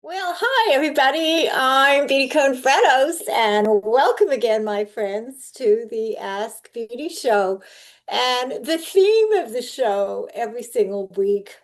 Well, hi everybody. I'm Beatty and welcome again, my friends, to the Ask Beatty Show. And the theme of the show every single week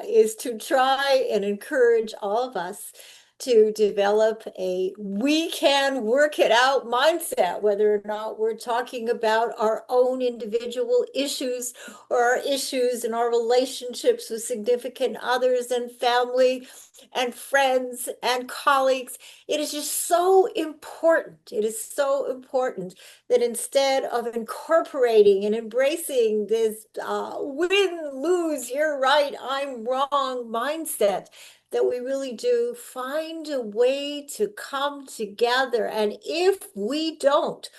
is to try and encourage all of us to develop a we can work it out mindset, whether or not we're talking about our own individual issues or our issues in our relationships with significant others and family and friends and colleagues. It is just so important. It is so important that instead of incorporating and embracing this win, lose, you're right, I'm wrong mindset, that we really do find a way to come together. And if we don't,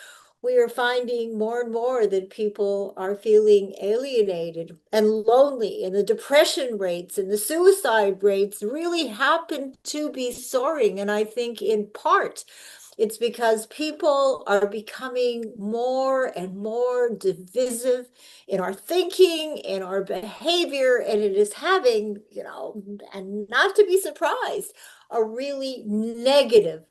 we are finding more and more that people are feeling alienated and lonely, and the depression rates and the suicide rates really happen to be soaring. And I think in part, it's because people are becoming more and more divisive in our thinking, in our behavior, and it is having, and not to be surprised, a really negative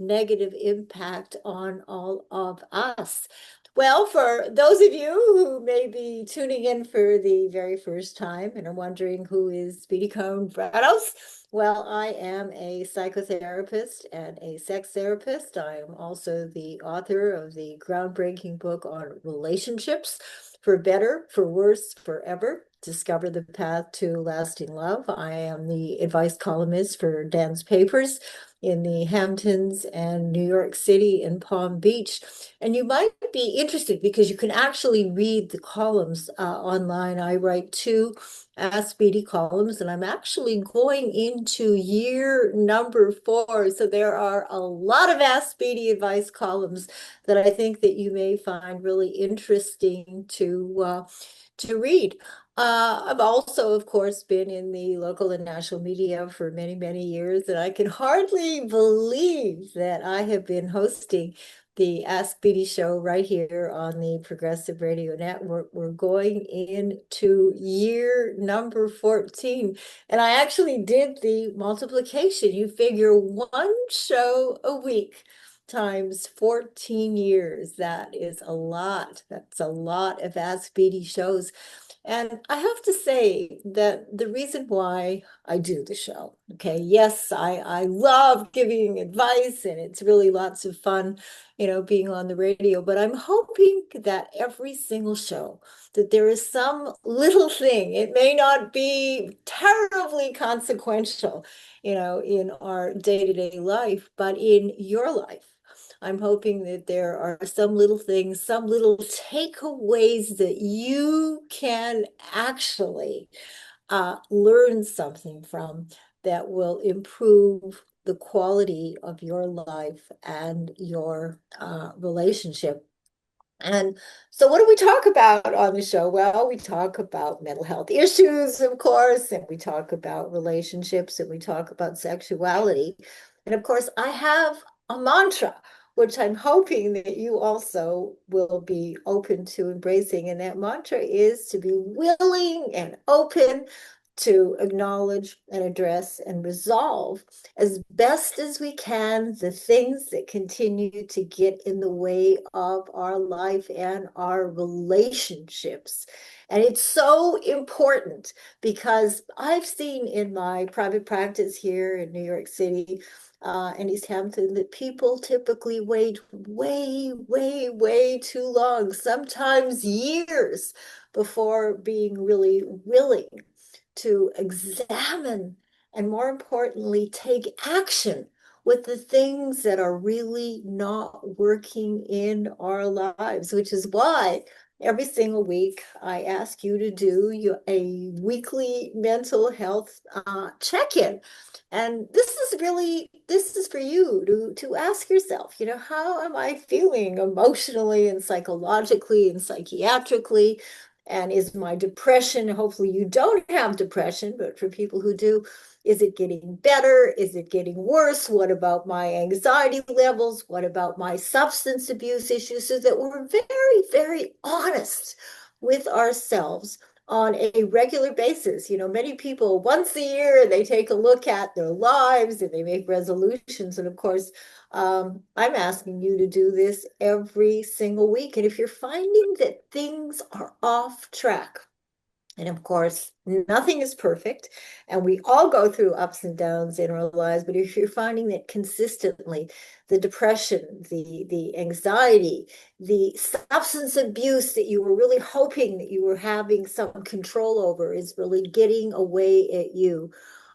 impact on all of us. Well, for those of you who may be tuning in for the very first time and are wondering who is Speedy Cone Brados, well, I am a psychotherapist and a sex therapist. I am also the author of the groundbreaking book on relationships, For Better, for Worse, Forever. Discover the Path to Lasting Love. I am the advice columnist for Dan's Papers in the Hamptons and New York City and Palm Beach. And you might be interested because you can actually read the columns online. I write two Ask Beatty columns, and I'm actually going into year number 4. So there are a lot of Ask Beatty advice columns that I think that you may find really interesting to read. I've also, of course, been in the local and national media for many, many years, and I can hardly believe that I have been hosting the Ask Beatty show right here on the Progressive Radio Network. We're going into year number 14, and I actually did the multiplication. You figure one show a week times 14 years. That is a lot. That's a lot of Ask Beatty shows. And I have to say that the reason why I do the show, okay, yes, I love giving advice and it's really lots of fun, being on the radio, but I'm hoping that every single show, that there is some little thing, it may not be terribly consequential, in our day-to-day life, but in your life. I'm hoping that there are some little things, some little takeaways that you can actually learn something from that will improve the quality of your life and your relationship. And so, what do we talk about on the show? Well, we talk about mental health issues, of course, and we talk about relationships, and we talk about sexuality. And of course, I have a mantra, which I'm hoping that you also will be open to embracing. And that mantra is to be willing and open to acknowledge and address and resolve as best as we can the things that continue to get in the way of our life and our relationships. And it's so important because I've seen in my private practice here in New York City and East Hampton that people typically wait way too long, sometimes years, before being really willing to examine and, more importantly, take action with the things that are really not working in our lives, which is why every single week I ask you to do a weekly mental health check-in. And this is for you to ask yourself, how am I feeling emotionally and psychologically and psychiatrically? And is my depression, hopefully you don't have depression, but for people who do, is it getting better? Is it getting worse? What about my anxiety levels? What about my substance abuse issues? So that we're very honest with ourselves on a regular basis. Many people once a year they take a look at their lives and they make resolutions. And of course, I'm asking you to do this every single week. And if you're finding that things are off track, and of course, nothing is perfect, and we all go through ups and downs in our lives. But if you're finding that consistently, the depression, the anxiety, the substance abuse that you were really hoping that you were having some control over is really getting away at you,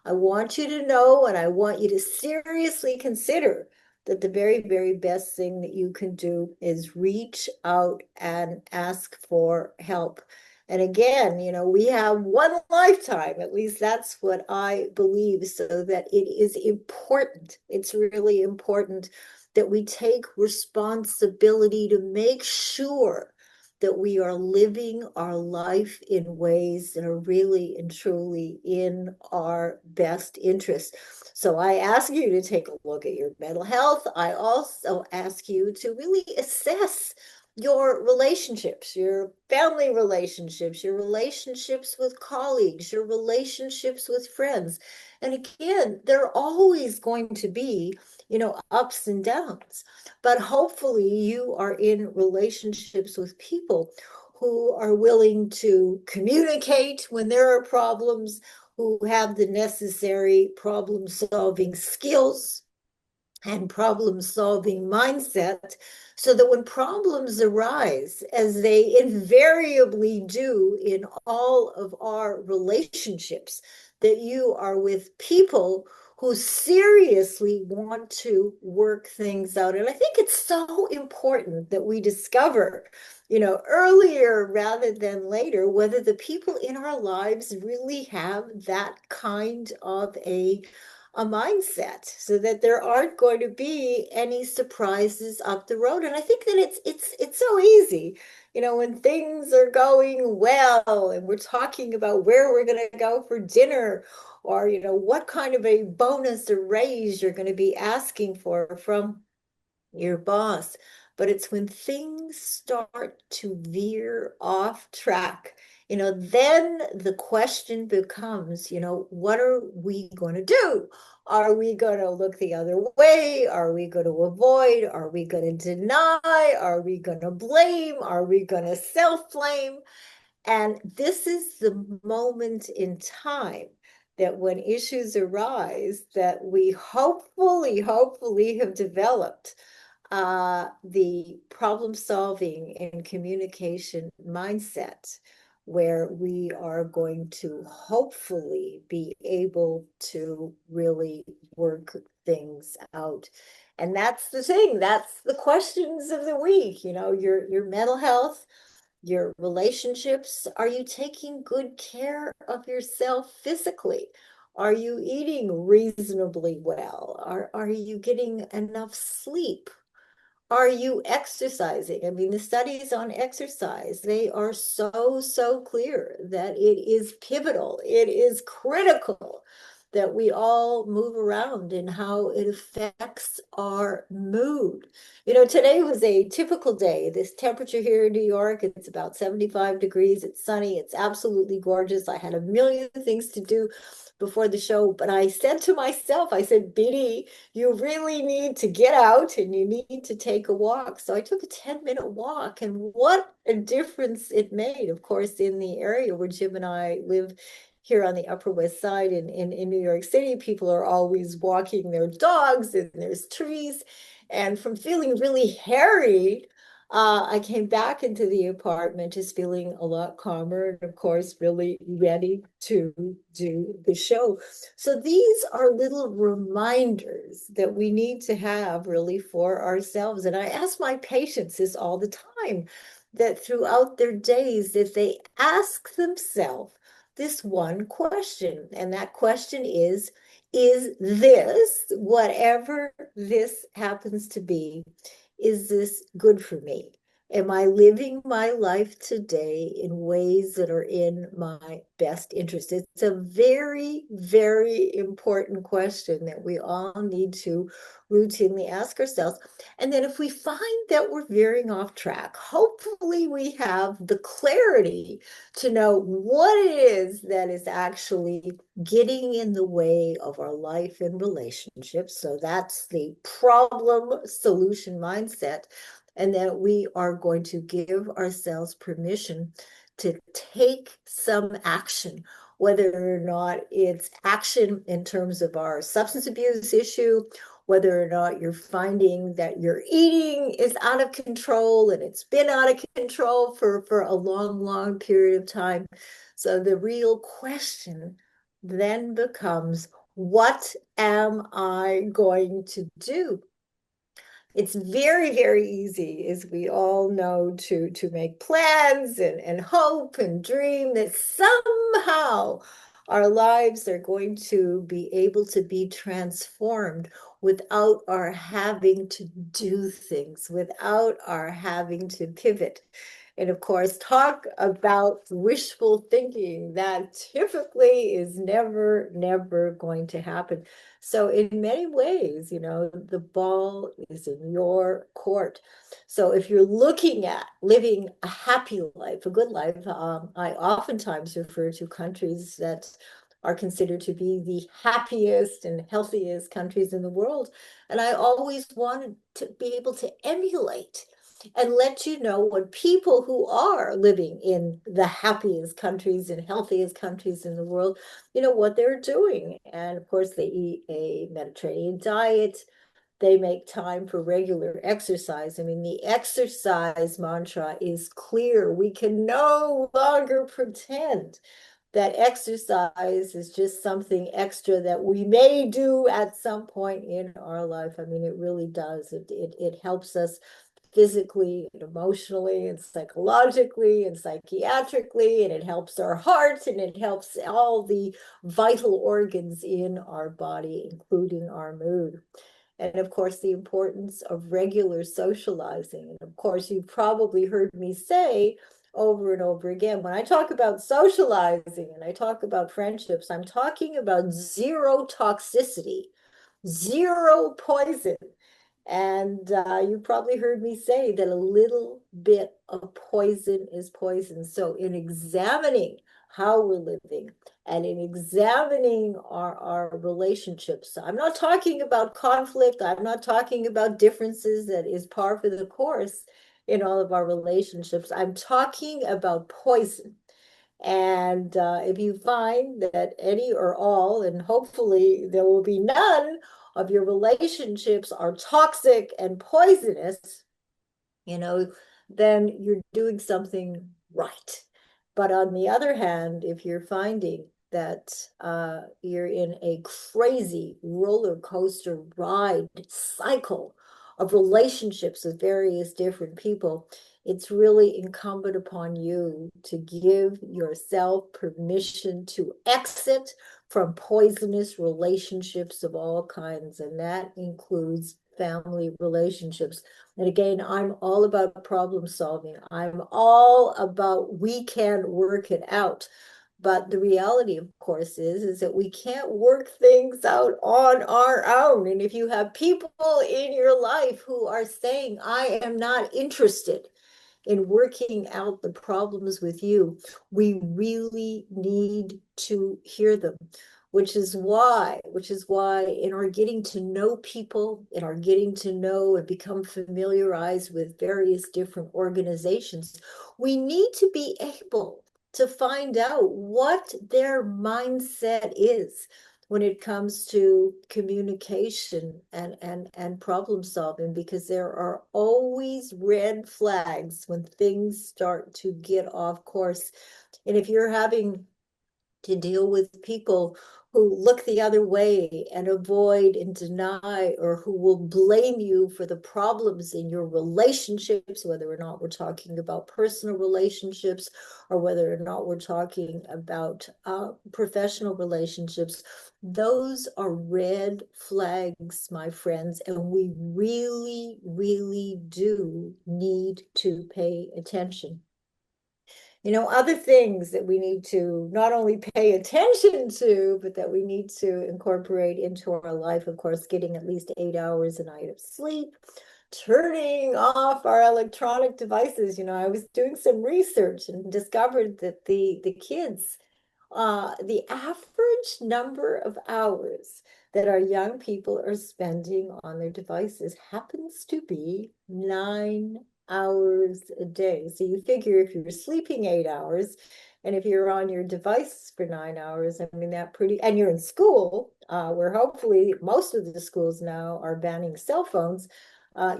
I want you to know, and I want you to seriously consider that the very, very best thing that you can do is reach out and ask for help. And again, we have one lifetime, at least that's what I believe, so that it is important. It's really important that we take responsibility to make sure that we are living our life in ways that are really and truly in our best interest. So I ask you to take a look at your mental health. I also ask you to really assess your relationships, your family relationships, your relationships with colleagues, your relationships with friends. And again, there are always going to be, ups and downs. But hopefully you are in relationships with people who are willing to communicate when there are problems, who have the necessary problem-solving skills and problem-solving mindset, so that when problems arise, as they invariably do in all of our relationships, that you are with people who seriously want to work things out. And I think it's so important that we discover, earlier rather than later, whether the people in our lives really have that kind of a mindset, so that there aren't going to be any surprises up the road. And I think that it's so easy, when things are going well and we're talking about where we're going to go for dinner, or what kind of a bonus or raise you're going to be asking for from your boss. But it's when things start to veer off track, then the question becomes, what are we going to do? Are we going to look the other way? Are we going to avoid? Are we going to deny? Are we going to blame? Are we going to self-blame? And this is the moment in time that when issues arise, that we hopefully have developed the problem solving and communication mindset, where we are going to hopefully be able to really work things out. And that's the thing, that's the questions of the week, your mental health, your relationships. Are you taking good care of yourself physically? Are you eating reasonably well? Are you getting enough sleep? Are you exercising? I mean, the studies on exercise, they are so clear that it is pivotal. It is critical that we all move around and how it affects our mood. Today was a typical day. This temperature here in New York, it's about 75 degrees. It's sunny. It's absolutely gorgeous. I had a million things to do before the show, but I said to myself, I said, Beatty, you really need to get out and you need to take a walk. So I took a 10-minute walk, and what a difference it made. Of course, in the area where Jim and I live here on the Upper West Side in New York City, people are always walking their dogs and there's trees. And from feeling really harried, I came back into the apartment just feeling a lot calmer and, of course, really ready to do the show. So these are little reminders that we need to have really for ourselves. And I ask my patients this all the time, that throughout their days, that they ask themselves this one question. And that question is this, whatever this happens to be, is this good for me? Am I living my life today in ways that are in my best interest? It's a very, very important question that we all need to routinely ask ourselves. And then if we find that we're veering off track, hopefully we have the clarity to know what it is that is actually getting in the way of our life and relationships. So that's the problem solution mindset, and that we are going to give ourselves permission to take some action, whether or not it's action in terms of our substance abuse issue, whether or not you're finding that your eating is out of control and it's been out of control for a long, long period of time. So the real question then becomes, what am I going to do? It's very, very easy, as we all know, to make plans and hope and dream that somehow our lives are going to be able to be transformed without our having to do things, without our having to pivot. And of course, talk about wishful thinking. That typically is never, never going to happen. So in many ways, the ball is in your court. So if you're looking at living a happy life, a good life, I oftentimes refer to countries that are considered to be the happiest and healthiest countries in the world. And I always wanted to be able to emulate and let you know what people who are living in the happiest countries and healthiest countries in the world, what they're doing. And of course, they eat a Mediterranean diet. They make time for regular exercise. I mean, the exercise mantra is clear. We can no longer pretend that exercise is just something extra that we may do at some point in our life. I mean, it really does. It helps us physically and emotionally and psychologically and psychiatrically, and it helps our heart and it helps all the vital organs in our body, including our mood. And of course, the importance of regular socializing. And of course, you've probably heard me say over and over again, when I talk about socializing and I talk about friendships, I'm talking about zero toxicity, zero poison. And you probably heard me say that a little bit of poison is poison. So in examining how we're living and in examining our relationships, I'm not talking about conflict. I'm not talking about differences that is par for the course in all of our relationships. I'm talking about poison. And if you find that any or all, and hopefully there will be none of your relationships are toxic and poisonous, you know, then you're doing something right. But on the other hand, if you're finding that you're in a crazy roller coaster ride cycle of relationships with various different people, it's really incumbent upon you to give yourself permission to exit from poisonous relationships of all kinds, and that includes family relationships. And again, I'm all about problem solving. I'm all about we can work it out. But the reality, of course, is that we can't work things out on our own. And if you have people in your life who are saying, I am not interested in working out the problems with you, we really need to hear them, which is why in our getting to know people, in our getting to know and become familiarized with various different organizations, we need to be able to find out what their mindset is when it comes to communication and problem solving, because there are always red flags when things start to get off course. And if you're having to deal with people who look the other way and avoid and deny, or who will blame you for the problems in your relationships, whether or not we're talking about personal relationships or whether or not we're talking about professional relationships. Those are red flags, my friends, and we really, really do need to pay attention. Other things that we need to not only pay attention to, but that we need to incorporate into our life, of course, getting at least 8 hours a night of sleep, turning off our electronic devices. I was doing some research and discovered that the kids, the average number of hours that our young people are spending on their devices happens to be 9 hours a day. So you figure if you're sleeping 8 hours and if you're on your device for 9 hours, I mean, and you're in school, where hopefully most of the schools now are banning cell phones,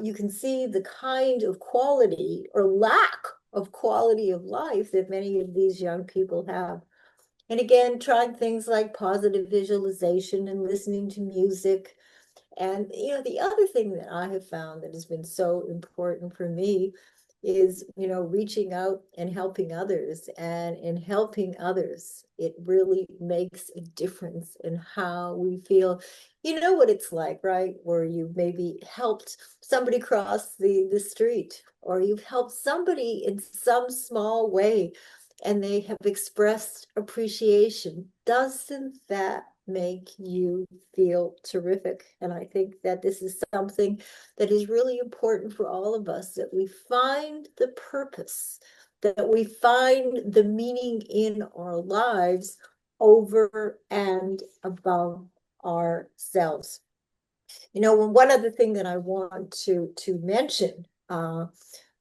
you can see the kind of quality or lack of quality of life that many of these young people have. And again, trying things like positive visualization and listening to music. And, the other thing that I have found that has been so important for me is, reaching out and helping others. And in helping others, it really makes a difference in how we feel. You know what it's like, right? Where you've maybe helped somebody cross the street, or you've helped somebody in some small way and they have expressed appreciation. Doesn't that make you feel terrific? And I think that this is something that is really important for all of us, that we find the purpose, that we find the meaning in our lives over and above ourselves. One other thing that I want to mention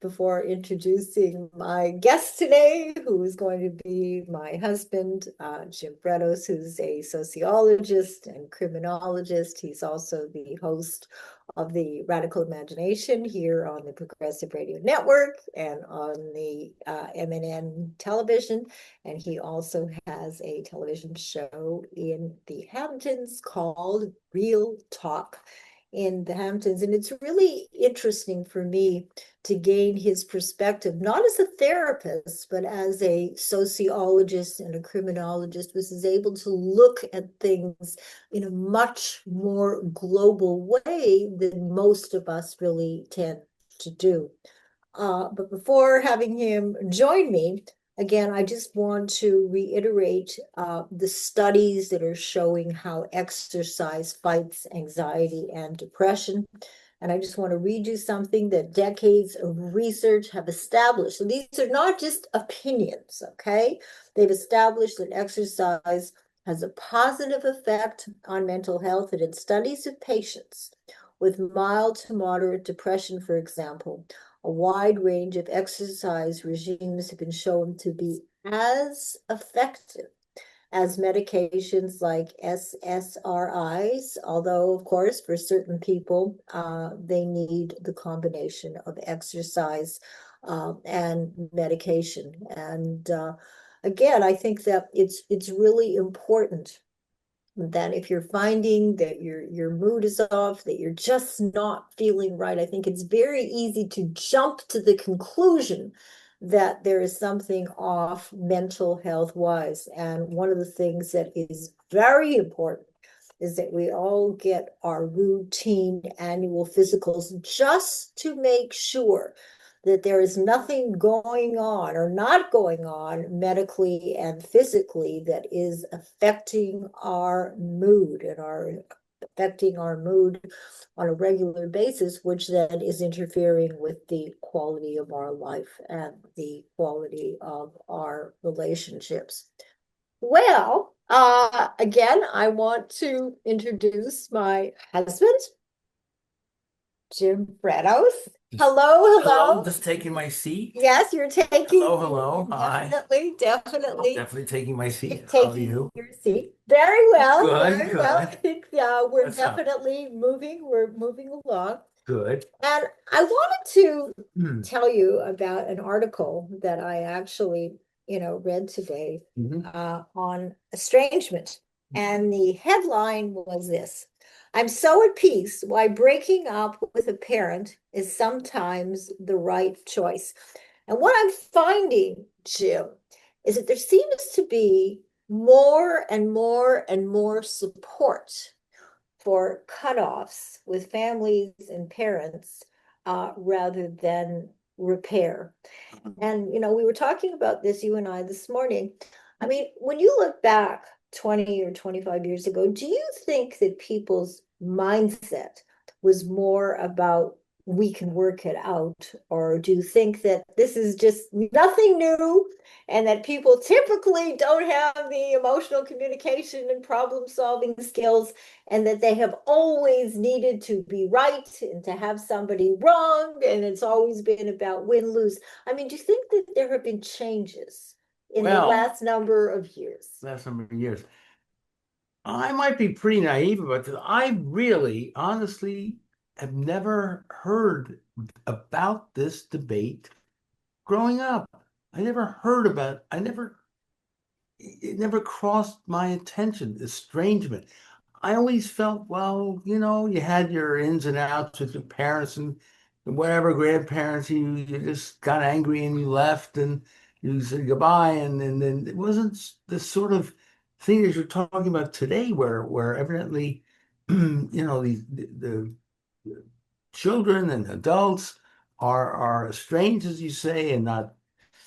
before introducing my guest today, who is going to be my husband, Jim Bredos, who's a sociologist and criminologist. He's also the host of the Radical Imagination here on the Progressive Radio Network and on the MNN television. And he also has a television show in the Hamptons called Real Talk in the Hamptons. And it's really interesting for me to gain his perspective, not as a therapist, but as a sociologist and a criminologist, was able to look at things in a much more global way than most of us really tend to do. But before having him join me, again, I just want to reiterate the studies that are showing how exercise fights anxiety and depression. And I just want to read you something that decades of research have established. So these are not just opinions, okay? They've established that exercise has a positive effect on mental health. And in studies of patients with mild to moderate depression, for example, a wide range of exercise regimes have been shown to be as effective as medications like SSRIs, although, of course, for certain people, they need the combination of exercise and medication. And again, I think that it's really important that if you're finding that your mood is off, that you're just not feeling right, I think it's very easy to jump to the conclusion that there is something off mental health wise. And one of the things that is very important is that we all get our routine annual physicals just to make sure that there is nothing going on or not going on medically and physically that is affecting our mood affecting our mood on a regular basis, which then is interfering with the quality of our life and the quality of our relationships. Well, again, I want to introduce my husband, Jim Bredos. Hello, hello. Just taking my seat. Yes, you're taking. Hello. Hi. Definitely Taking my seat. How are taking you? your seat. Very well, Good, very well. I good. think we're What's up? definitely moving. We're moving along. Good. And I wanted to Hmm. tell you about an article that I actually, read today Mhm. on estrangement. And the headline was this: I'm so at peace why breaking up with a parent is sometimes the right choice. And what I'm finding, Jim, is that there seems to be more and more and more support for cutoffs with families and parents rather than repair. And, we were talking about this, you and I, this morning. I mean, when you look back 20 or 25 years ago, do you think that people's mindset was more about we can work it out? Or do you think that this is just nothing new and that people typically don't have the emotional communication and problem solving skills and that they have always needed to be right and to have somebody wrong and it's always been about win-lose? I mean, do you think that there have been changes in the Well, last number of years? last number of years. I might be pretty naive about this. I really, honestly, have never heard about this debate growing up. I never heard about it. It never crossed my attention, estrangement. I always felt, well, you had your ins and outs with your parents and whatever grandparents, you just got angry and you left and you said goodbye. And then it wasn't the sort of thing that you're talking about today where evidently, the children and adults are estranged, as you say, and not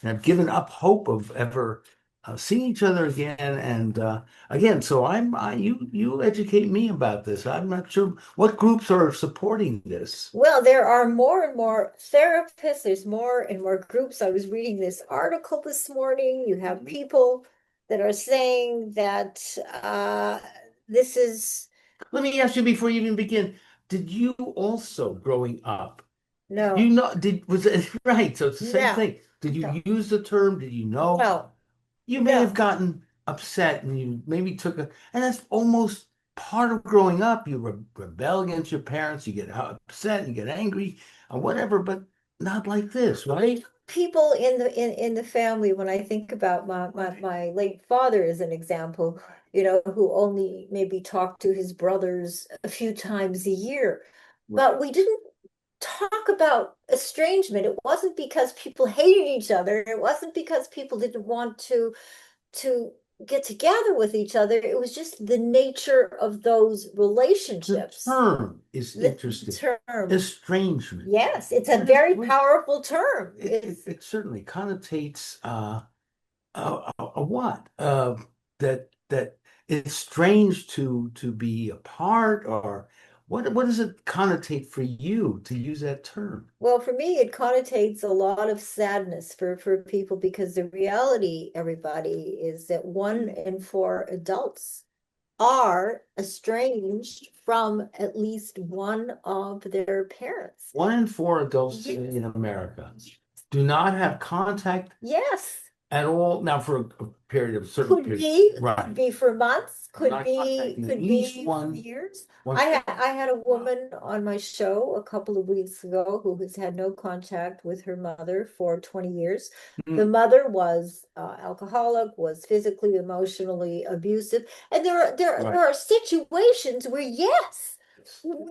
and have given up hope of ever seeing each other again. And again, so you educate me about this. I'm not sure what groups are supporting this. Well, there are more and more therapists, there's more and more groups. I was reading this article this morning. You have people that are saying that this is Let me ask you before you even begin, did you also growing up, no, was it right? So it's the same no, thing. Did no, you use the term? Did you know? no, You may have no. gotten upset and you maybe and that's almost part of growing up. You rebel against your parents, you get upset, you get angry, or whatever, but not like this, right? People in the family, when I think about my late father as an example, who only maybe talked to his brothers a few times a year. But we didn't talk about estrangement. It wasn't because people hated each other. It wasn't because people didn't want to get together with each other. It was just the nature of those The relationships. term is The interesting. term, Estrangement. yes, it's a Where does very where, powerful term. it certainly connotates a what? That it's strange to be apart, or what does it connotate for you to use that term? Well, for me, it connotates a lot of sadness for people because the reality, everybody, is that 1 in 4 adults are estranged from at least one of their parents. 1 in 4 adults Yes. in America do not have contact Yes. at all now for a period of certain Could period. be, Right. could be for months, could Not be, contacting at could least be for one years. one. I had a woman on my show a couple of weeks ago who has had no contact with her mother for 20 years. The Mm, mother was alcoholic, was physically, emotionally abusive, and there right. are situations where yes,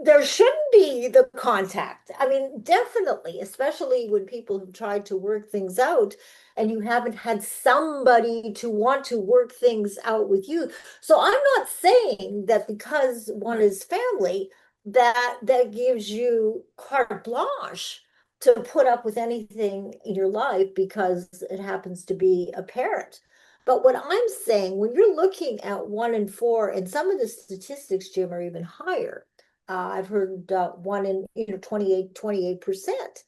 there shouldn't be the contact. I mean, definitely, especially when people have tried to work things out and you haven't had somebody to want to work things out with you. So I'm not saying that because one is family, that gives you carte blanche to put up with anything in your life because it happens to be a parent. But what I'm saying, when you're looking at 1 in 4, and some of the statistics, Jim, are even higher. I've heard one in 28%.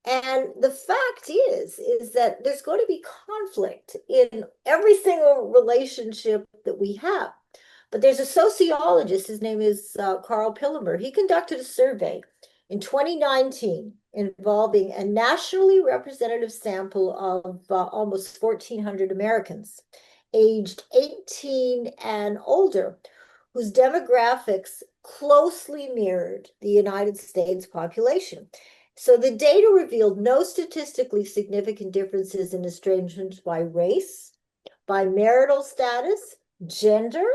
And the fact is that there's going to be conflict in every single relationship that we have. But there's a sociologist, his name is Carl Pillemer. He conducted a survey in 2019 involving a nationally representative sample of almost 1,400 Americans aged 18 and older, whose demographics closely mirrored the United States population. So the data revealed no statistically significant differences in estrangement by race, by marital status, gender,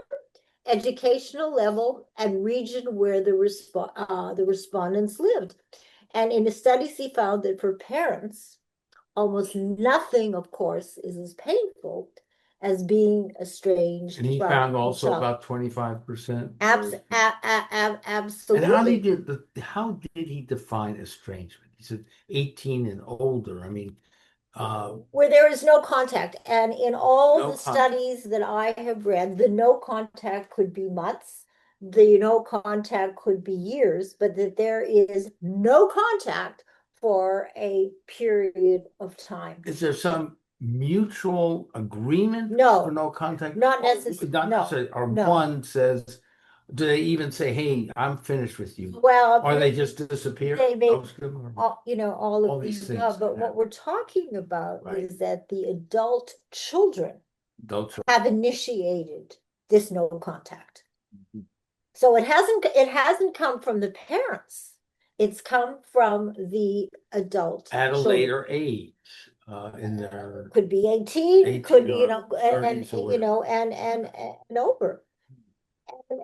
educational level, and region where the respondents lived. And in the studies, he found that for parents, almost nothing, of course, is as painful as being estranged And he from found a also child. about 25% And Absolutely. how did he define estrangement? He said 18 and older. I mean, Where there is no contact. And in all no the contact. studies that I have read, the no contact could be months, the no contact could be years, but that there is no contact for a period of time. Is there some mutual agreement for No, no contact? not Or necessarily. not No, necessarily, or no. one says, do they even say, "Hey, I'm finished with you," Well, or they just disappear, they may, ghost them, or all all of these the things above, can but what happen, we're talking about right? is that the adult children Adults are. have initiated this no contact. So it hasn't come from the parents. It's come from the adult At a children. later age, in their Could be 18, could 18 be, or and 30s or you whatever. know, and over. And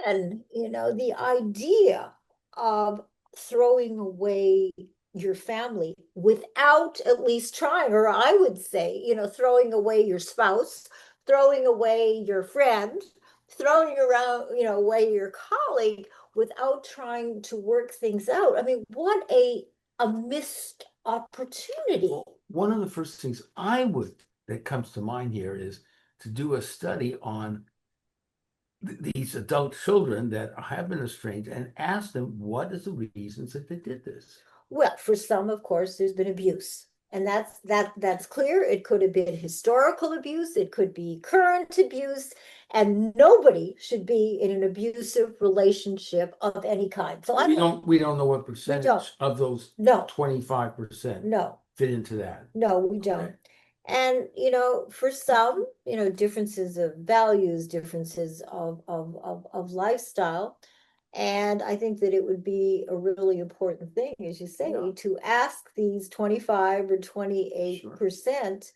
again, the idea of throwing away your family without at least trying, or I would say, throwing away your spouse, throwing away your friend, throwing around, away your colleague without trying to work things out. I mean, what a missed opportunity. Well, one of the first things that comes to mind here is to do a study on these adult children that have been estranged and ask them what is the reasons that they did this. Well, for some, of course, there's been abuse. And that's clear. It could have been historical abuse, it could be current abuse, and nobody should be in an abusive relationship of any kind. So We don't know what we don't. percentage of those No, 25% no, fit into that. no, we Okay. don't. And for some, differences of values, differences of lifestyle. And I think that it would be a really important thing, as you say, Yeah. to ask these 25 or Sure. 28%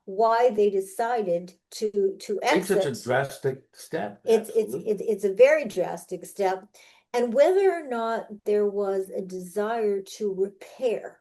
why they decided to Take such a exit. drastic step. It's it's Absolutely. it's it's a very drastic step, and whether or not there was a desire to repair,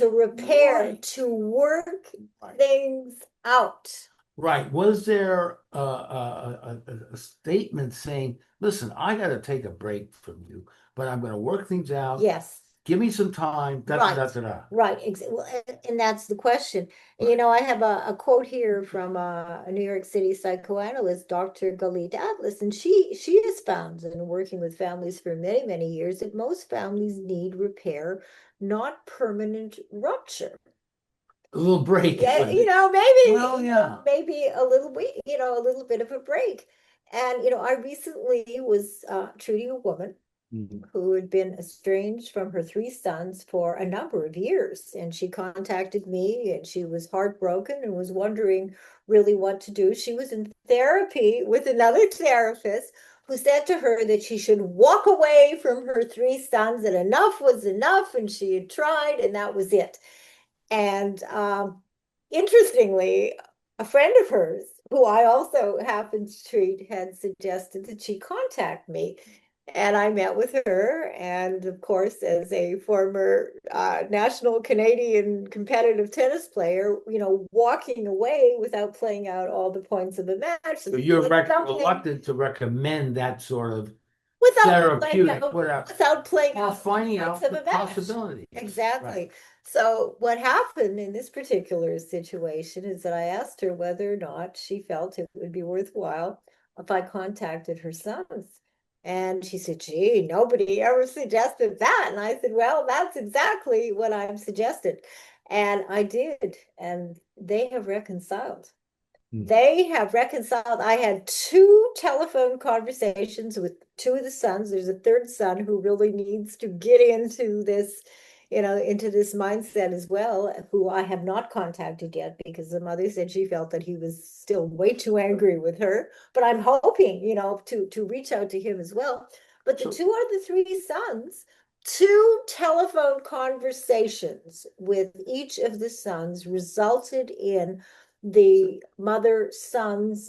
Right. to work Right. things out. Right. Was there a statement saying, listen, I got to take a break from you, but I'm going to work things out. Yes. Give me some time. Da, da, Right, da, da, da. right. Well, and that's the question. Right. I have a quote here from a New York City psychoanalyst, Dr. Galit Atlas, and she has found in working with families for many, many years that most families need repair, not permanent rupture. A little break. Yeah, Well, yeah. maybe a little bit, a little bit of a break. And I recently was treating a woman Mhm. who had been estranged from her three sons for a number of years. And she contacted me and she was heartbroken and was wondering really what to do. She was in therapy with another therapist who said to her that she should walk away from her three sons, that enough was enough, and she had tried, and that was it. And interestingly, a friend of hers, who I also happen to treat, had suggested that she contact me. And I met with her. And of course, as a former national Canadian competitive tennis player, walking away without playing out all the points of a match So is you're something reluctant to recommend that sort of without playing therapeutic, out, whatever, without playing or out finding points out of the a match. possibilities. Exactly. Right. So what happened in this particular situation is that I asked her whether or not she felt it would be worthwhile if I contacted her sons. And she said, gee, nobody ever suggested that. And I said, well, that's exactly what I've suggested. And I did. And they have reconciled. They have reconciled. I had two telephone conversations with two of the sons. There's a third son who really needs to get into this mindset as well, who I have not contacted yet because the mother said she felt that he was still way too angry with her. But I'm hoping, to reach out to him as well. But the So, two other three sons, two telephone conversations with each of the sons resulted in the mother son's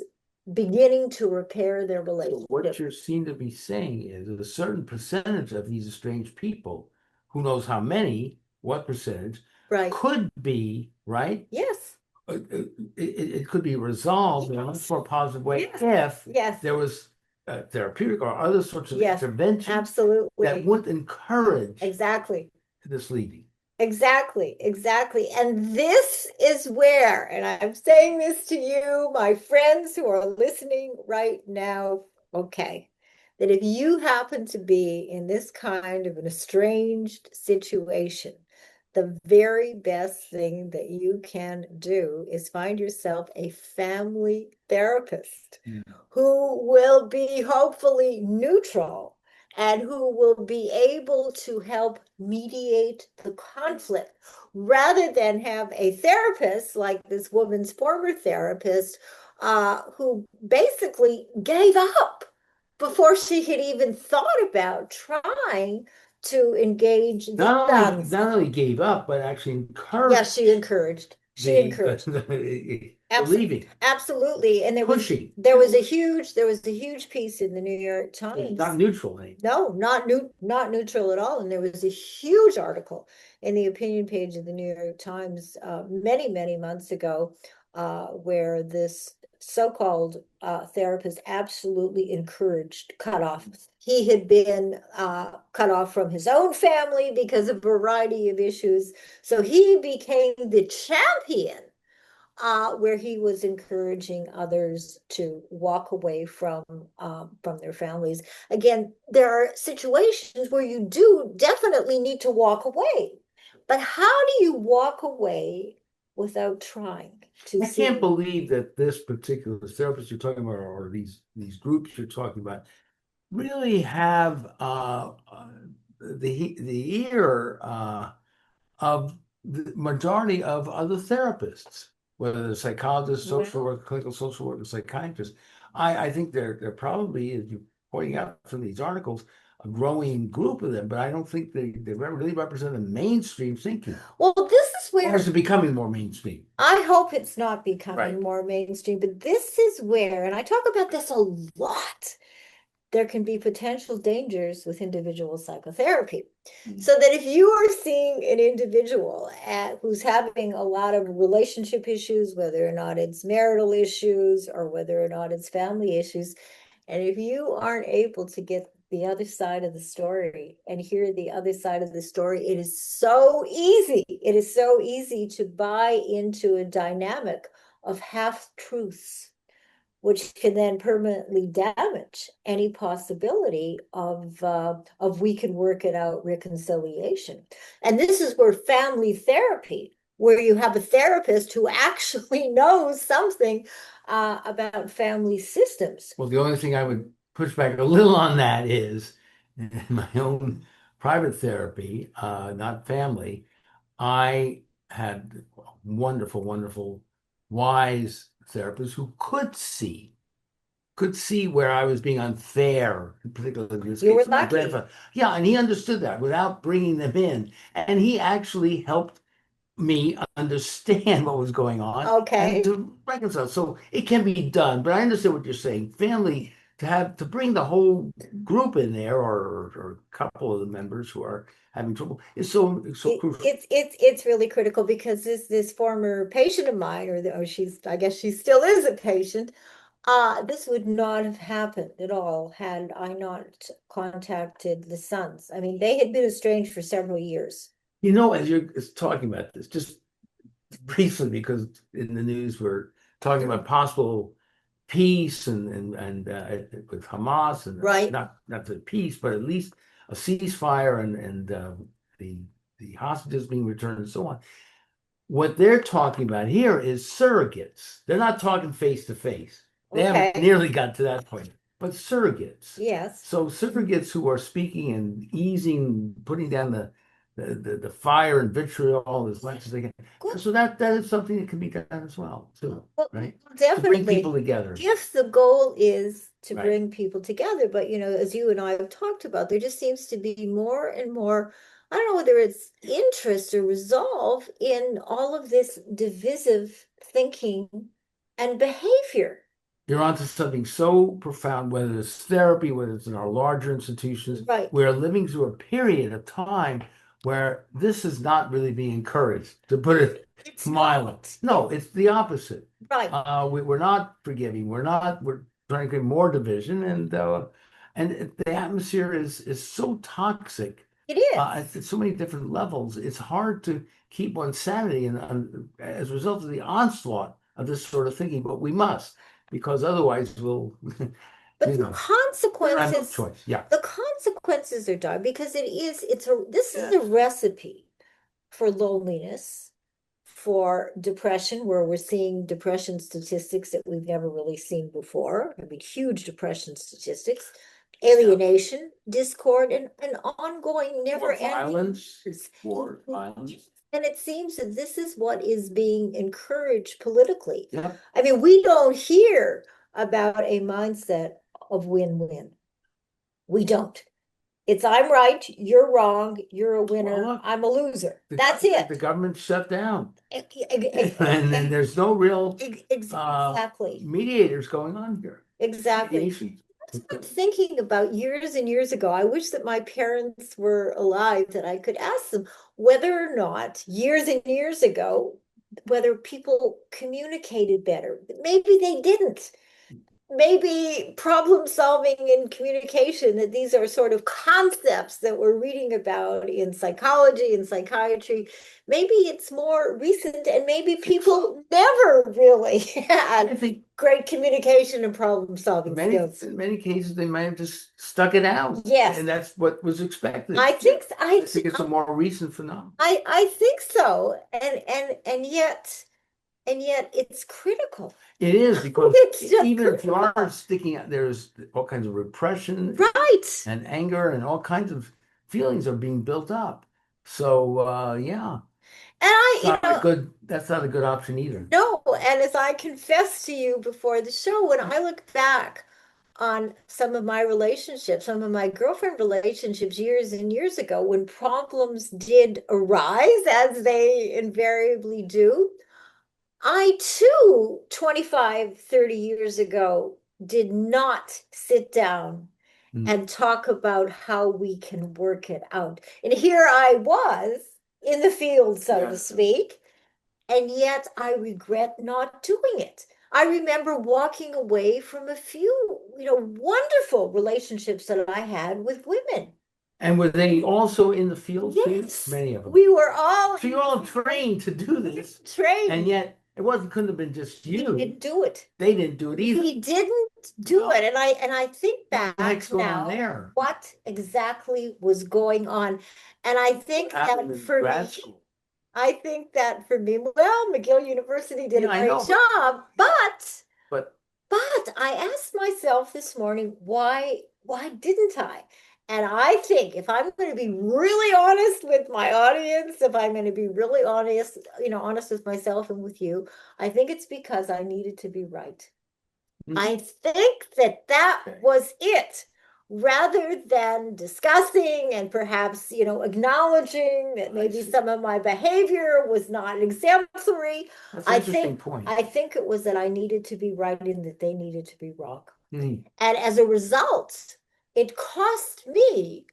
beginning to repair their So what relationship. you seem to be saying is that a certain percentage of these estranged people, who knows how many, what percentage, Right. could be, right? Yes. It could be resolved in a much more positive way if Yes. there was therapeutic or other sorts of Yes. interventions that Absolutely. wouldn't encourage Exactly. this leading. Exactly, exactly. And this is where, and I'm saying this to you, my friends who are listening right now, okay, that if you happen to be in this kind of an estranged situation, the very best thing that you can do is find yourself a family therapist Mm. who will be hopefully neutral and who will be able to help mediate the conflict rather than have a therapist like this woman's former therapist who basically gave up before she had even thought about trying to engage the sons. Not only gave up, but actually Yeah, she encouraged encouraged. She the encouraged. Absolutely, believing, absolutely. And pushing. there was a huge piece in the New York It's not Times. neutral anymore. No, not neutral at all. And there was a huge article in the opinion page of the New York Times many months ago where this so-called therapist absolutely encouraged cutoff. He had been cut off from his own family because of a variety of issues. So he became the champion where he was encouraging others to walk away from their families. Again, there are situations where you do definitely need to walk away, but how do you walk away without trying to I can't see? believe that this particular therapist you're talking about, or these groups you're talking about, really have the ear of the majority of other therapists, whether they're psychologists, social Well, work, clinical social workers, psychiatrists. I think they're probably, as you're pointing out from these articles, a growing group of them, but I don't think they really represent the mainstream thinking. well, this is Or where is it becoming more mainstream? I hope it's not becoming Right. more mainstream, but this is where, and I talk about this a lot, there can be potential dangers with individual psychotherapy. So that if you are seeing an individual who's having a lot of relationship issues, whether or not it's marital issues or whether or not it's family issues, and if you aren't able to get the other side of the story and hear the other side of the story, it is so easy. It is so easy to buy into a dynamic of half truths which can then permanently damage any possibility of we can work it out reconciliation. And this is where family therapy, where you have a therapist who actually knows something about family systems. Well, the only thing I would push back a little on that is in my own private therapy, not family. I had wonderful, wonderful, wise therapists who could see where I was being unfair, particularly in this You were case, my lucky. grandfather. Yeah, and he understood that without bringing them in. And he actually helped me understand what was going on and Okay. to reconcile. So it can be done, but I understand what you're saying. Family to bring the whole group in there, or a couple of the members who are having trouble, is so crucial. It's really critical because this former patient of mine, or she's I guess she still is a patient. This would not have happened at all had I not contacted the sons. I mean, they had been estranged for several years. As you're talking about this, just briefly, because in the news we're talking about possible peace and with Hamas, and Right. not the peace, but at least a ceasefire, and the the hostages being returned and so on. What they're talking about here is surrogates. They're not talking face to face. They haven't Okay. nearly got to that point, but surrogates. Yes. So surrogates who are speaking and easing, putting down the fire and vitriol as much as they can. Good. So that is something that can be done as well, too, Well, right? To bring people definitely, together. if the goal is to Right. bring people together, but as you and I have talked about, there just seems to be more and more, I don't know whether it's interest or resolve in all of this divisive thinking and behavior. you're onto something so profound, whether it's therapy, whether it's in our larger institutions. Right. We're living through a period of time where this is not really being encouraged, to put it It's mildly. not. No, it's the opposite. Right. We're not forgiving. We're trying to create more division, and the atmosphere is so toxic. It is. At so many different levels. It's hard to keep one's sanity and as a result of the onslaught of this sort of thinking, but we must, because otherwise we'll, But you the know, we don't have no consequences, choice. Yeah. the consequences are dire because this is Yeah. a recipe for loneliness, for depression, where we're seeing depression statistics that we've never really seen before. I mean, huge depression statistics, alienation, discord, and ongoing, More never-ending violence, wars. more violence. And it seems that this is what is being encouraged politically. Yeah. I mean, we don't hear about a mindset of win-win. We don't. It's I'm right, you're wrong, you're a Well, winner, look, I'm a loser. That's it. the government shut down, and then Exactly. there's no real Exactly. mediators going on here. Exactly. Mediation. That's what I'm thinking about years and years ago. I wish that my parents were alive, that I could ask them whether or not years and years ago, whether people communicated better. Maybe they didn't. Maybe problem solving and communication, that these are sort of concepts that we're reading about in psychology and psychiatry. Maybe it's more recent, and maybe people never really I had think great communication and problem solving skills. in many cases they might have just stuck it out, Yes, and that's what was expected. I think I think it's a more recent phenomenon. I think so. And yet it's critical. It is, because It's just even if you critical. are sticking out, there's all kinds of repression Right. and anger, and all kinds of feelings are being built up. So yeah, And I, it's not a good. That's not a good option either. no, and as I confessed to you before the show, when I look back on some of my relationships, some of my girlfriend relationships years and years ago, when problems did arise, as they invariably do, I too, 25, 30 years ago, did not sit down Mm. and talk about how we can work it out. And here I was in the field, so to Yeah. speak, and yet I regret not doing it. I remember walking away from a few, wonderful relationships that I had with women. And were they also in the field too? Yes, Many of them. we were all So you're all trained to do this, and trained. yet it wasn't. Couldn't have been just He you. didn't do it. They didn't do it either. He didn't do No. it. And I think What the heck's back going on now, there? what exactly was going on. And I think What happened that in for grad me, school? I think that for me, well, McGill University did Yeah, a I great know, job, but but I asked myself this morning, why didn't I? And I think if I'm going to be really honest with my audience, if I'm going to be really honest, honest with myself and with you, I think it's because I needed to be right. I think that okay. was it. Rather than discussing and perhaps, acknowledging that I maybe see. some of my behavior was not exemplary, That's an I interesting think point. I think it was that I needed to be right and that they needed to be wrong. Hmm. And as a result, it cost me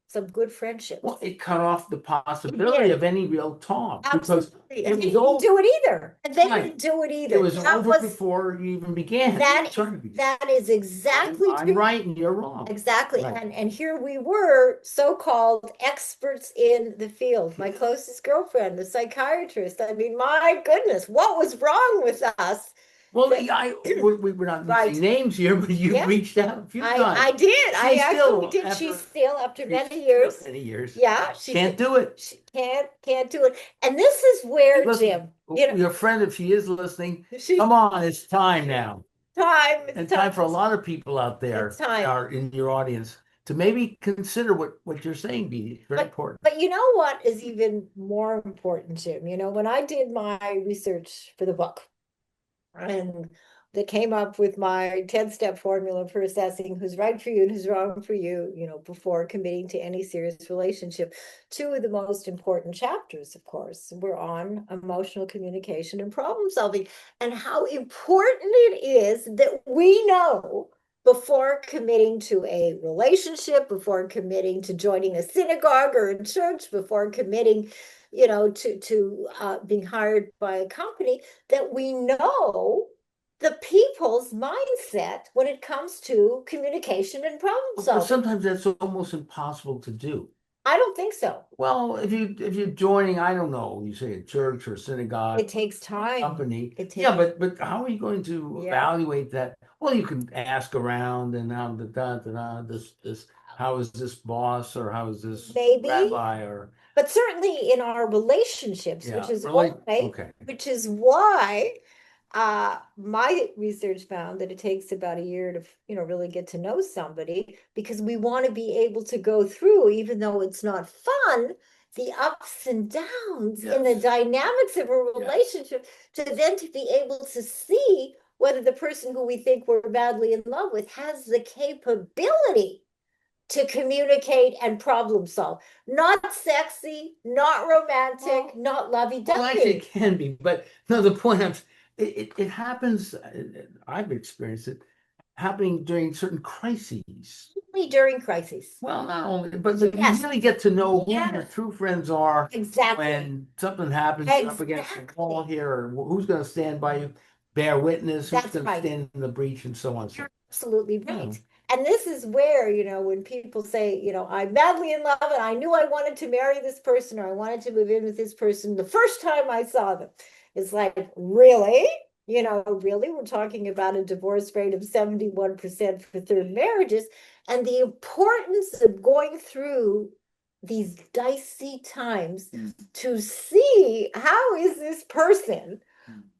some good friendships. Well, it cut off the possibility of any real talk, because Absolutely. it And they was didn't all do it either. And they right. didn't do it either. It was That over was before you even began. that Sorry. that is exactly I'm true. right and you're wrong. Exactly. Right. And here we were, so-called experts in the field. My closest girlfriend, the psychiatrist. I mean, my goodness, what was wrong with us? Well, That- we're not Right. mentioning names here, but you've Yeah. reached out a few I times. did. I She's actually still, did. after She's still, after she's many still years. many years, Yeah, she can't said do it. she can't do it. And this is where, Listen, Jim, your friend, if she is listening, she's come on, it's time now. it's And time. time for a lot of people out there It's time. are in your audience to maybe consider what you're saying, Beatty. It's very important. But you know what is even more important, Jim? When I did my research for the book, and that came up with my 10-step formula for assessing who's right for you and who's wrong for you, before committing to any serious relationship. Two of the most important chapters, of course, were on emotional communication and problem solving, and how important it is that we know before committing to a relationship, before committing to joining a synagogue or a church, before committing, to being hired by a company, that we know the people's mindset when it comes to communication and problem But solving. sometimes that's almost impossible to do. I don't think so. Well, if you're joining, I don't know, you say a church or synagogue, It takes time. company, It yeah, takes, but how are you going to yeah, evaluate that? Well, you can ask around and now this how is this boss or how is this maybe. rabbi or But certainly in our relationships, yeah, relate. Okay. which is why my research found that it takes about a year to, really get to know somebody, because we want to be able to go through, even though it's not fun, the ups and downs in the Yes. dynamics of a Yeah. relationship, to then to be able to see whether the person who we think we're madly in love with has the capability to communicate and problem solve. Not sexy, not romantic, Well, not well, actually, it lovey-dovey. can be, but no, the point it happens. I've experienced it happening during certain crises. Only during crises. Well, not only, but you Yes, really get to know who your yes, true friends are exactly. when something happens, you're up against the wall Exactly. here, or who's going to stand by you, bear witness, who's That's going to right. stand in the breach, and so on. So, You're absolutely you right. know, And this is where, when people say, I'm madly in love and I knew I wanted to marry this person or I wanted to move in with this person the first time I saw them, it's like, really? Really? We're talking about a divorce rate of 71% for third marriages. And the importance of going through these dicey times to see how is this person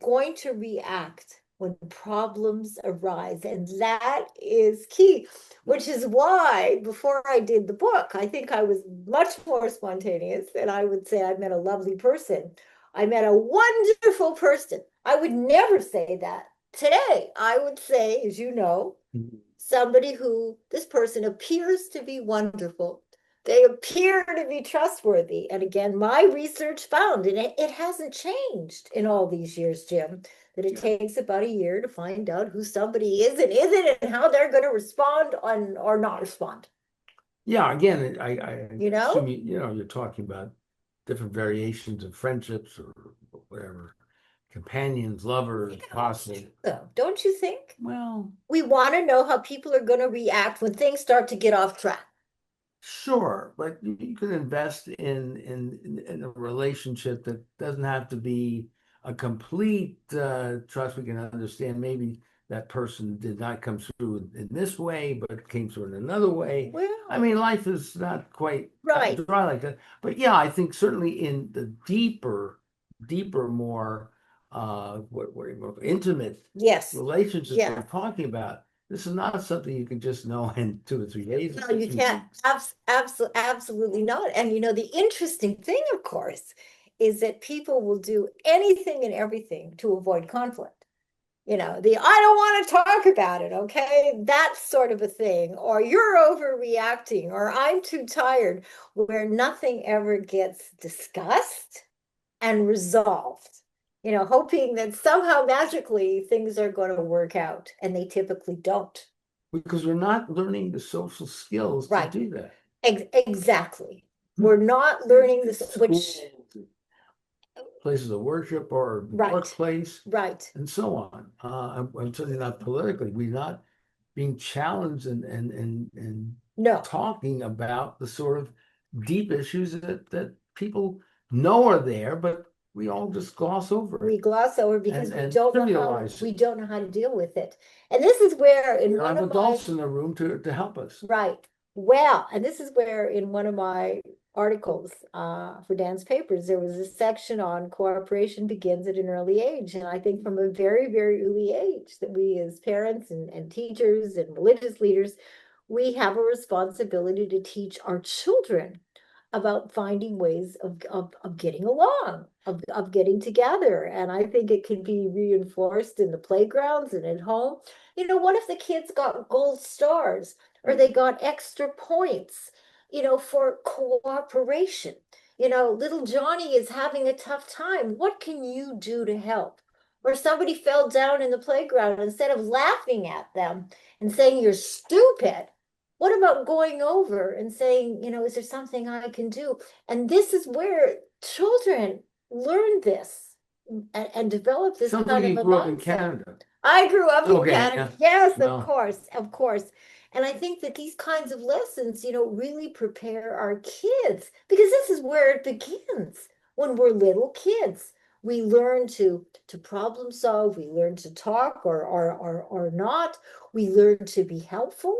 going to react when problems arise. And that is key, which is why before I did the book, I think I was much more spontaneous. And I would say I met a lovely person. I met a wonderful person. I would never say that today. I would say, as you know, somebody who this person appears to be wonderful. They appear to be trustworthy. And again, my research found, and it hasn't changed in all these years, Jim, that it yeah, takes about a year to find out who somebody is and isn't and how they're going to respond on or not respond. yeah. Again, I You assume know? you're talking about different variations of friendships or whatever, companions, lovers, possibly. So, don't you think? Well, We want to know how people are going to react when things start to get off track. sure, but you can invest in a relationship that doesn't have to be a complete trust. We can understand maybe that person did not come through in this way, but came through in another way. I Well, mean, life is not quite cut right. and dry like that. But yeah, I think certainly in the deeper, more intimate Yes. relationships we're Yeah. talking about, this is not something you can just know in 2 or 3 days or No, you few can't. weeks. Absolutely not. And the interesting thing, of course, is that people will do anything and everything to avoid conflict. The I don't want to talk about it, okay? That sort of a thing. Or you're overreacting, or I'm too tired, where nothing ever gets discussed and resolved. Hoping that somehow magically things are going to work out, and they typically don't. Because we're not learning the social skills to Right. do that. Exactly. We're not learning this, Schools, which, places of worship, or right, workplace, right. and so on. I'm certainly not politically. We're not being challenged and No, talking about the sort of deep issues that people know are there, but we all just gloss over we it gloss over because and trivialize we it. don't know how to deal with it. And this is where We in don't one have of my, adults in the room to help us. right, well, and this is where in one of my articles for Dan's papers, there was a section on cooperation begins at an early age. And I think from a very, very early age that we as parents and teachers and religious leaders, we have a responsibility to teach our children about finding ways of getting along, of getting together. And I think it can be reinforced in the playgrounds and at home. What if the kids got gold stars or they got extra points, for cooperation? Little Johnny is having a tough time. What can you do to help? Or somebody fell down in the playground, instead of laughing at them and saying you're stupid, what about going over and saying, is there something I can do? And this is where children learn this and develop this Sounds like kind of you a grew up in mindset. Canada. I grew up in Okay, Canada. yeah. Yes, of Well, course, of course. And I think that these kinds of lessons, really prepare our kids, because this is where it begins when we're little kids. We learn to problem solve, we learn to talk or not, we learn to be helpful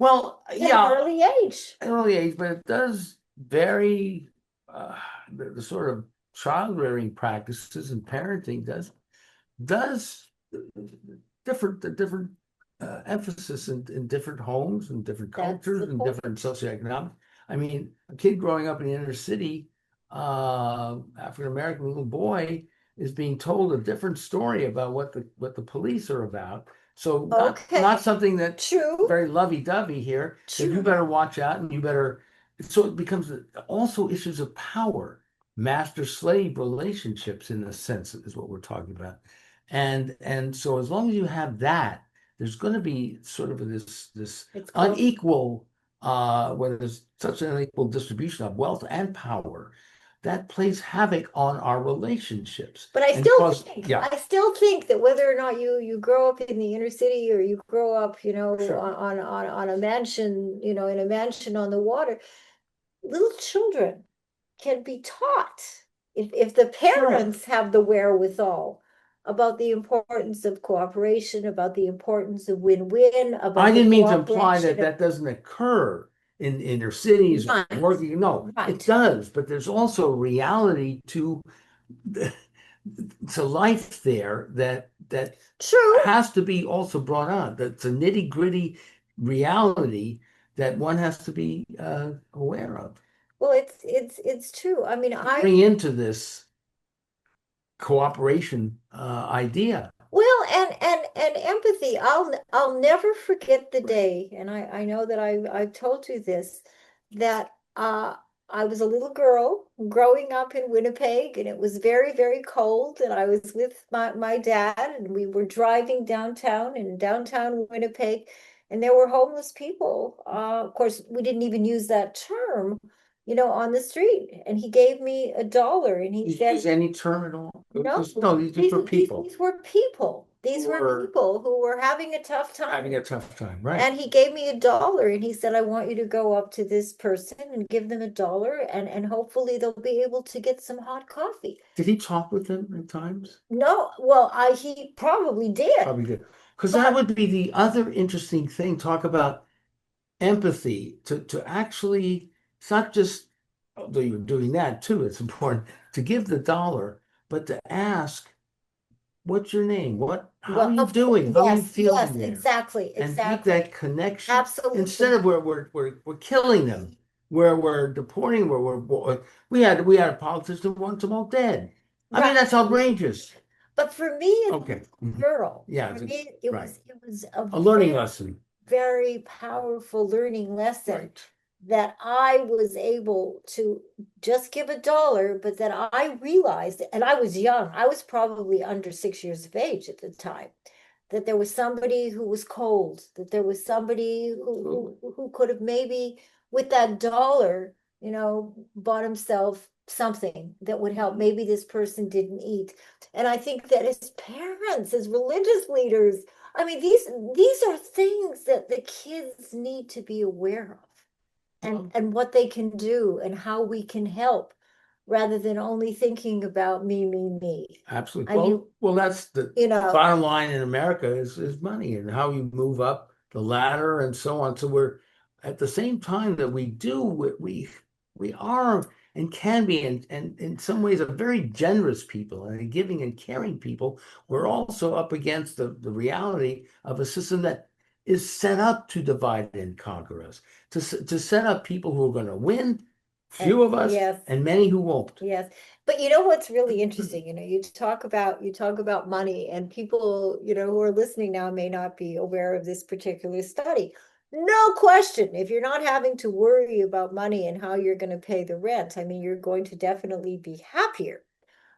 at an yeah, early age. early age, but it does vary. Uh, the sort of child rearing practices and parenting does different emphasis in different homes and different That's cultures the and point. different socioeconomic. I mean, a kid growing up in the inner city, African American little boy, is being told a different story about what the police are about. So not Okay. something that True. very lovey-dovey here, that you True. better watch out and you better. So it becomes also issues of power, master-slave relationships in a sense is what we're talking about. And so as long as you have that, there's going to be sort of this It's called, unequal, when there's such an unequal distribution of wealth and power, that plays havoc on our relationships but I and still cause, think, yeah, I still think that whether or not you grow up in the inner city or you grow up, sure. on a mansion, in a mansion on the water, little children can be taught, if the Sure. parents have the wherewithal, about the importance of cooperation, about the importance of win-win, I about the didn't mean to imply that cooperation of that doesn't occur in inner cities or right, working. No, it right. does, but there's also reality to life there that True. has to be also brought on. That's a nitty-gritty reality that one has to be aware of Well, it's true. I mean, to bring into this cooperation idea. well, and empathy. I'll never forget the day, and I know that I've told you this, that I was a little girl growing up in Winnipeg, and it was very, very cold, and I was with my dad, and we were driving downtown in downtown Winnipeg, and there were homeless people. Of course, we didn't even use that term, on the street, and he gave me $1, and he Did you use said, any term at all? no, No, these were people these were people. who These were were people who were having a tough having time. a tough time, right? And he gave me $1, and he said, I want you to go up to this person and give them $1, and hopefully they'll be able to get some hot coffee. Did he talk with them at times? No, well, he probably did, Probably did. Because that but would be the other interesting thing. Talk about empathy to actually, it's not just, although you're doing that too, it's important to give the dollar, but to ask, what's your name? How are well, you of course, doing? How are you yes, feeling yes, there? exactly, And make that exactly. connection instead Absolutely. of where we're killing them, where we're deporting, we had a politician who wants them all dead. I mean, Right. that's outrageous. But for me as a Okay. little girl, Yeah, for me, it right. was it was a A learning very, lesson. very powerful learning lesson, Right. that I was able to just give $1, but that I realized, and I was young, I was probably under 6 years of age at the time, that there was somebody who was cold, that there was somebody who could have maybe with that $1, bought himself something that would help. Maybe this person didn't eat. And I think that as parents, as religious leaders, I mean, these are things that the kids need to be aware of, Well, and what they can do and how we can help, rather than only thinking about me. absolutely. I mean, Well, that's the you know, bottom line in America is money and how you move up the ladder and so on. So we're at the same time that we do we are and can be and in some ways a very generous people and a giving and caring people. We're also up against the reality of a system that is set up to divide and conquer us, to set up people who are going to win Few of us yes, and many who won't. yes. But you know what's really interesting? You talk about money, and people, who are listening now may not be aware of this particular study. No question, if you're not having to worry about money and how you're going to pay the rent, I mean, you're going to definitely be happier.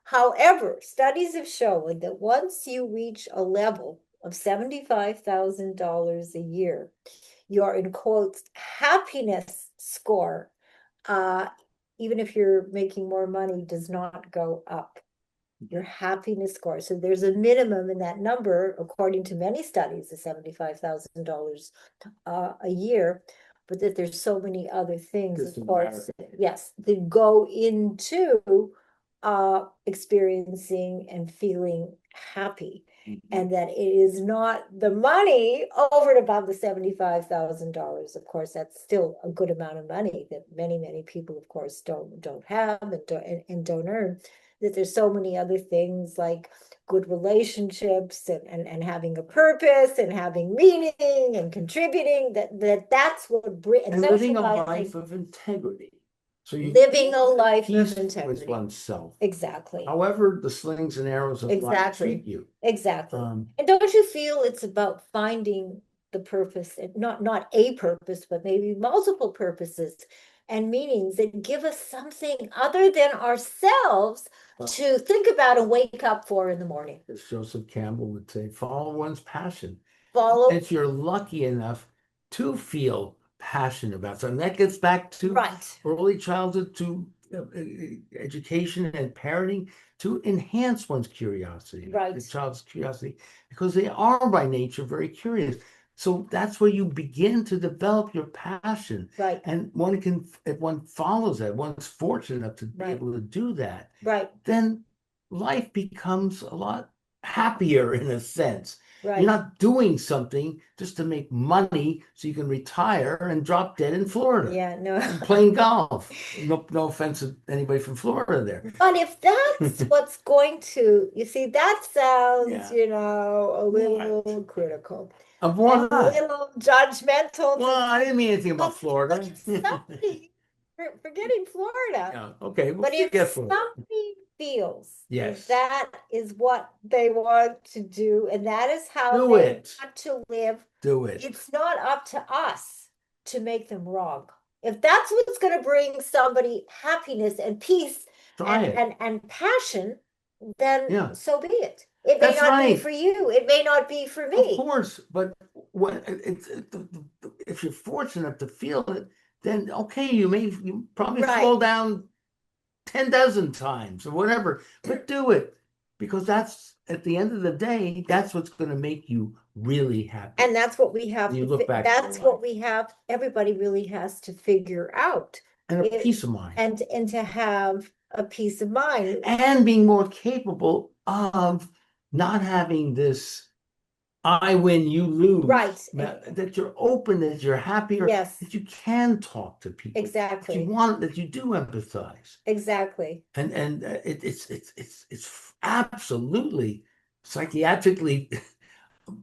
However, studies have shown that once you reach a level of $75,000 a year, your in quotes happiness score, uh, even if you're making more money, does not go up. Your happiness score. So there's a minimum in that number, according to many studies, of $75,000 a year, but that there's so many other things, Just of in course, America. yes, that go into experiencing and feeling happy. And that it is not the money over and above the $75,000. Of course, that's still a good amount of money that many, many people, of course, don't have and don't earn. That there's so many other things like good relationships and having a purpose and having meaning and contributing, that's what and And living a socializing, life of integrity. So you living a life peace of with integrity. oneself. Exactly. However, the slings and arrows of life Exactly. treat you. Exactly. Um, And don't you feel it's about finding the purpose, and not a purpose, but maybe multiple purposes and meanings that give us something other than ourselves to think about and wake up for in the morning. as Joseph Campbell would say, follow one's passion. Follow, If you're lucky enough to feel passionate about something, that gets back to right, early childhood, to education and parenting, to enhance one's curiosity, the right, child's curiosity, because they are by nature very curious. So that's where you begin to develop your passion. right, And one can, if one follows that, one's fortunate enough to be right, able to do that, right, then life becomes a lot happier in a sense. You're right. not doing something just to make money so you can retire and drop dead in Florida Yeah, no. playing golf. No, no offense to anybody from Florida there. But if that's what's going to, you see, that sounds, Yeah. a What? little critical Of and a what? little judgmental Well, to I didn't mean anything about but Florida. if somebody, forgetting Florida, Yeah, okay, well, but if forget Florida. somebody feels that Yes, that is what they want to do and that is how do they it. want to live, Do it. it's not up to us to make them wrong. If that's what's going to bring somebody happiness and peace Try and it. passion, then Yeah, so be it. It may that's not be right. for you. It may not be for Of me. course, but when if you're fortunate enough to feel it, then okay, you probably Right. fall down 10 dozen times or whatever, but do it because that's at the end of the day, that's what's going to make you really happy. And that's what we have You to, look back on that's life what we have, everybody really has to figure out. and a It, peace of mind and to have a peace of mind. and being more capable of not having this I win, you lose. Right. That you're open, that you're happier, Yes, that you can talk to people, that you exactly. want, that you do empathize, Exactly. and it's absolutely psychiatrically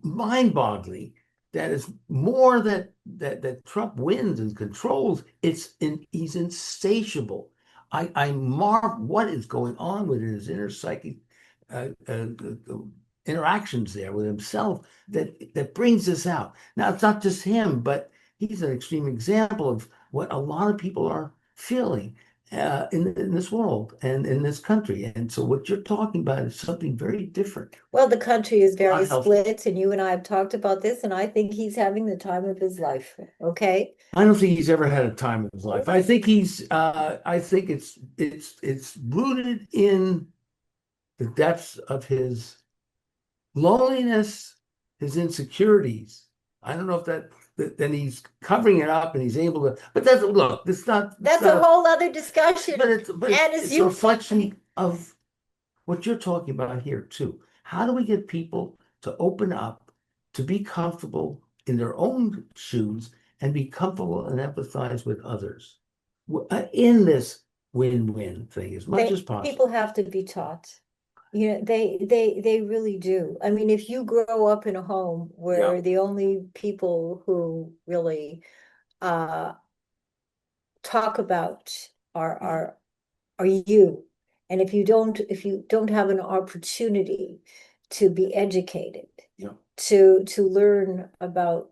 mind-boggling. That is more that Trump wins and controls. He's insatiable. I marvel what is going on with his inner psychic interactions there with himself that brings this out. Now it's not just him, but he's an extreme example of what a lot of people are feeling in this world and in this country. And so what you're talking about is something very different. Well, the country is very Not healthy. split, and you and I have talked about this, and I think he's having the time of his life. Okay. I don't think he's ever had a time in his life. I think it's rooted in the depths of his loneliness, his insecurities. I don't know if then he's covering it up and he's able to, but that's look, it's That's a not, whole other discussion. but And as it's a you, reflection of what you're talking about here too. How do we get people to open up, to be comfortable in their own shoes and be comfortable and empathize with others in this win-win thing as much as people possible? have to be taught. They really do. I mean, if you grow up in a home Yeah. where the only people who really uh talk about are are you. And if you don't have an opportunity to be educated, Yeah. to learn about,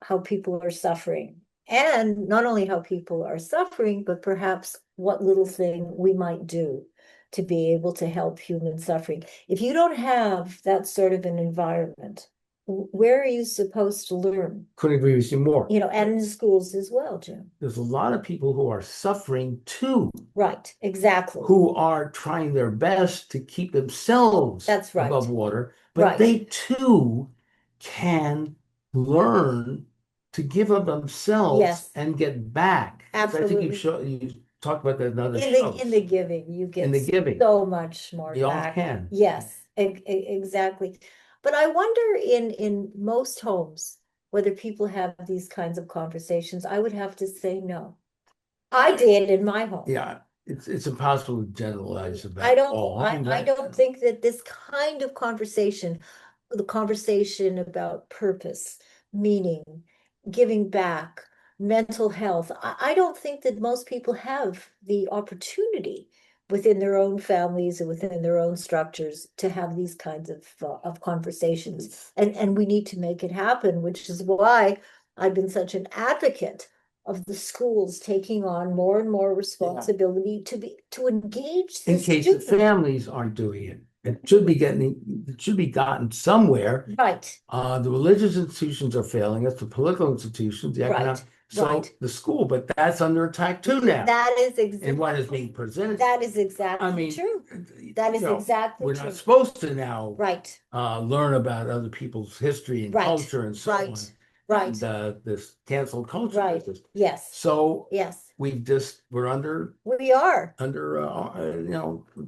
how people are suffering, and not only how people are suffering, but perhaps what little thing we might do to be able to help human suffering. If you don't have that sort of an environment, where are you supposed to learn? Couldn't agree with you more. And in schools as well, Jim. There's a lot of people who are suffering too, Right, exactly. who are trying their best to keep themselves That's right. above water, but Right. they too can learn to give of themselves Yes, and get back. 'Cause I think absolutely. you talked about that in other In the shows. giving, you In get the giving, so much more we all back. can. Yes, exactly. But I wonder in most homes whether people have these kinds of conversations. I would have to say no. I did in my home. Yeah, it's impossible to generalize I about don't all homes. I don't think that this kind of conversation, the conversation about purpose, meaning, giving back, mental health, I don't think that most people have the opportunity within their own families and within their own structures to have these kinds of conversations. And we need to make it happen, which is why I've been such an advocate of the schools taking on more and more responsibility to engage the In case the students. families aren't doing it. It should be gotten somewhere. Right, The religious institutions are failing us, the political institutions, the economic. right, So right. the school, but that's under attack too now. That is And what is exactly, being presented, that is I exactly mean, true. That is exactly we're true. not supposed to now Right, learn about other people's history and right, culture and so on. right, right, And this cancel culture right. business. Yes, So yes, we're under we are.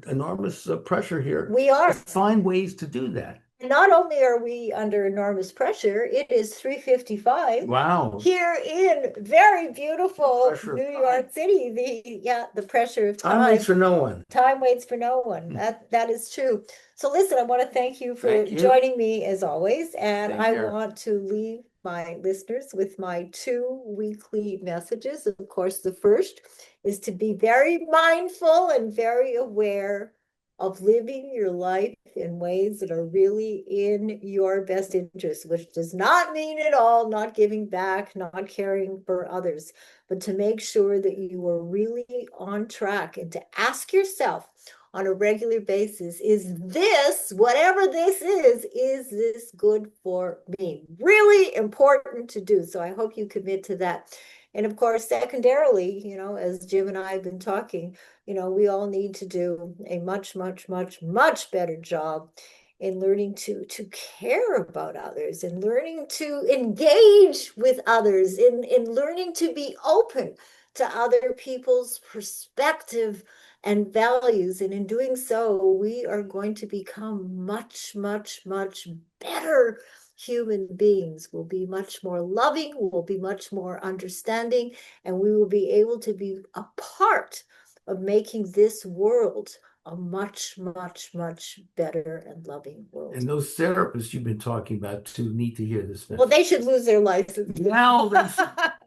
enormous pressure here We to are. find ways to do that. Not only are we under enormous pressure, it is 3:55 Wow. here in very beautiful Pressure of New time. York City. The pressure of Time waits time. for no one. Time waits for no one. That is true. So listen, I want to thank you for Thank you. joining me as always, and Same I here. want to leave my listeners with my two weekly messages. Of course, the first is to be very mindful and very aware of living your life in ways that are really in your best interest, which does not mean at all not giving back, not caring for others, but to make sure that you are really on track and to ask yourself on a regular basis, is this, whatever this is this good for me? Really important to do. So I hope you commit to that. And of course, secondarily, as Jim and I have been talking, we all need to do a much, much, much, much better job in learning to care about others and learning to engage with others, in learning to be open to other people's perspective and values. And in doing so, we are going to become much, much, much better human beings. We'll be much more loving, we'll be much more understanding, and we will be able to be a part of making this world a much, much, much better and loving world. And those therapists you've been talking about too need to hear this Well, message. they should lose their license. Now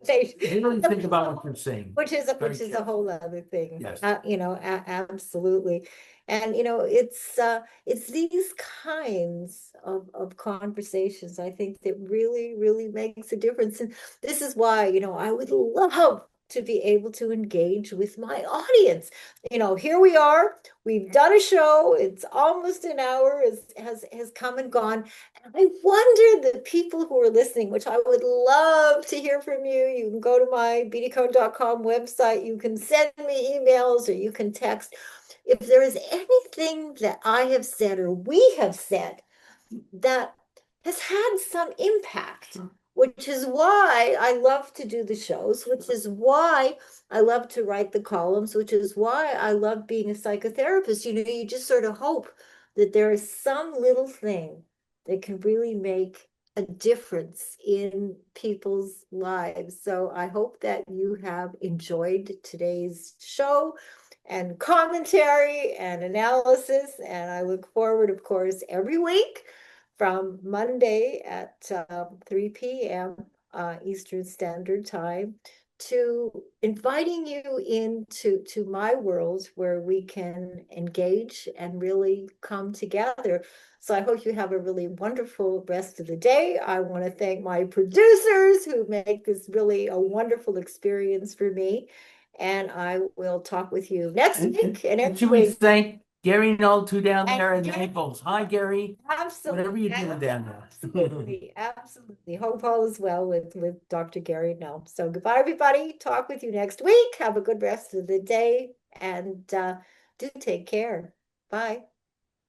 They really think about what you're saying. which is Very a careful. whole other thing. Yes. Absolutely. And it's these kinds of conversations I think that really, really makes a difference. And this is why, I would love to be able to engage with my audience. Here we are. We've done a show. It's almost an hour, has come and gone. And I wonder the people who are listening, which I would love to hear from you. You can go to my beattycone.com website. You can send me emails or you can text. If there is anything that I have said or we have said that has had some impact, which is why I love to do the shows, which is why I love to write the columns, which is why I love being a psychotherapist. You just sort of hope that there is some little thing that can really make a difference in people's lives. So I hope that you have enjoyed today's show and commentary and analysis. And I look forward, of course, every week from Monday at 3 p.m. Eastern Standard Time to inviting you into my world where we can engage and really come together. So I hope you have a really wonderful rest of the day. I want to thank my producers who make this really a wonderful experience for me. And I will talk with you next week and And every should we week. thank Gary Noll too down And there in Gary, Naples? Hi, Gary. Whatever absolutely, you're doing down there. absolutely, absolutely. Hope all is well with Dr. Gary now. So goodbye, everybody. Talk with you next week. Have a good rest of the day and do take care. Bye.